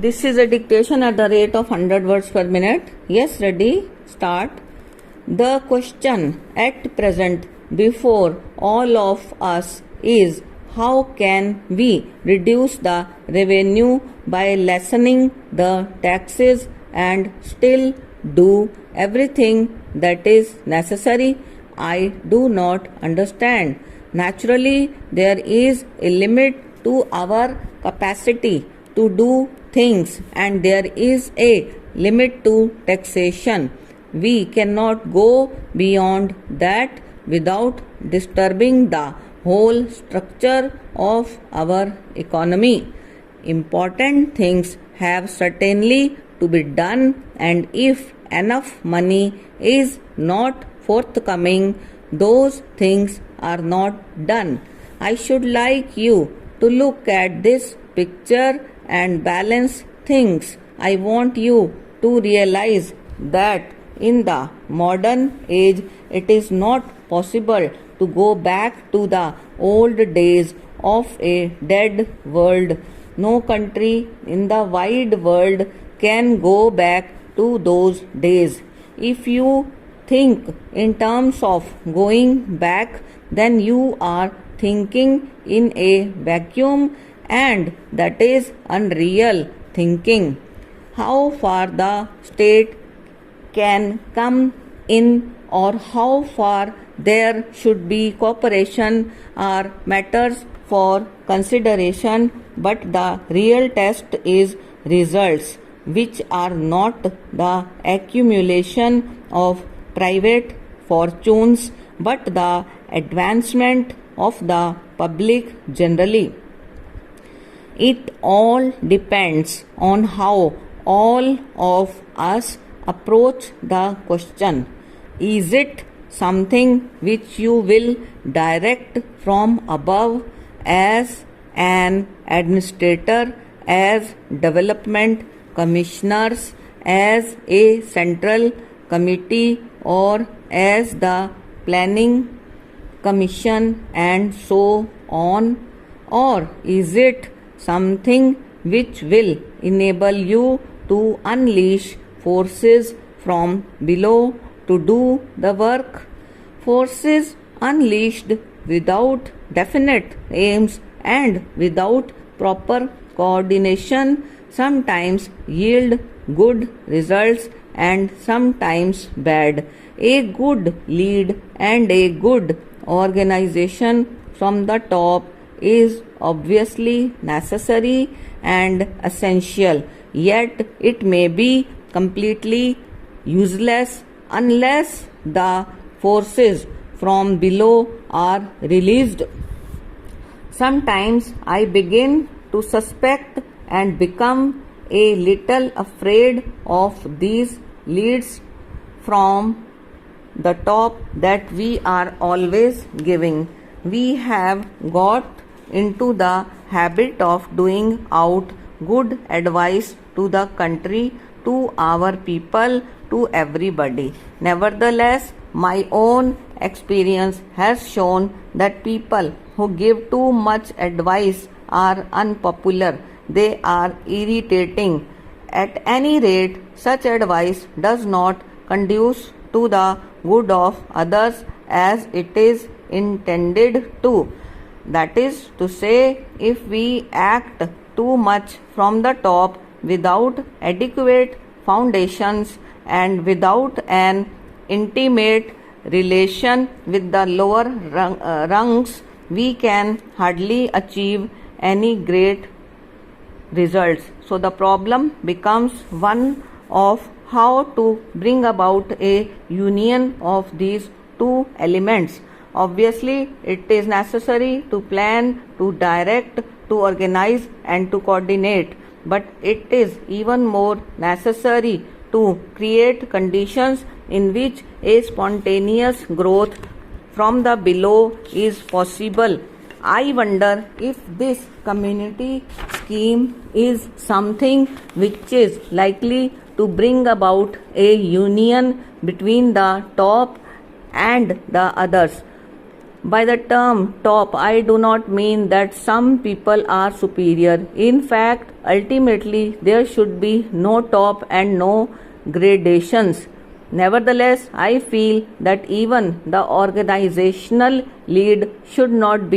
This is a dictation at the rate of 100 words per minute. Yes, ready? Start. The question at present before all of us is how can we reduce the revenue by lessening the taxes and still do everything that is necessary? I do not understand. Naturally, there is a limit to our capacity to do things and there is a limit to taxation. We cannot go beyond that without disturbing the whole structure of our economy. Important things have certainly to be done, and if enough money is not forthcoming, those things are not done. I should like you to look at this picture and balance things. I want you to realize that in the modern age, it is not possible to go back to the old days of a dead world. No country in the wide world can go back to those days. If you think in terms of going back, then you are thinking in a vacuum, and that is unreal thinking. How far the state can come in or how far there should be cooperation are matters for consideration, but the real test is results, which are not the accumulation of private fortunes but the advancement of the public generally. It all depends on how all of us approach the question. Is it something which you will direct from above as an administrator, as development commissioners, as a central committee, or as the planning commission and so on? Or is it something which will enable you to unleash forces from below to do the work? Forces unleashed without definite aims and without proper coordination sometimes yield good results and sometimes bad. A good lead and a good organization from the top is obviously necessary and essential, yet it may be completely useless unless the forces from below are released. Sometimes I begin to suspect and become a little afraid of these leads from the top that we are always giving. We have got into the habit of doing out good advice to the country, to our people, to everybody. Nevertheless, my own experience has shown that people who give too much advice are unpopular. They are irritating. At any rate, such advice does not conduce to the good of others as it is intended to. That is to say, if we act too much from the top without adequate foundations and without an intimate relation with the lower rungs, we can hardly achieve any great results. So the problem becomes one of how to bring about a union of these two elements. Obviously, it is necessary to plan, to direct, to organize and to coordinate, but it is even more necessary to create conditions in which a spontaneous growth from the below is possible. I wonder if this community scheme is something which is likely to bring about a union between the top and the others. By the term top, I do not mean that some people are superior. In fact, ultimately, there should be no top and no gradations. Nevertheless, I feel that even the organizational lead should not be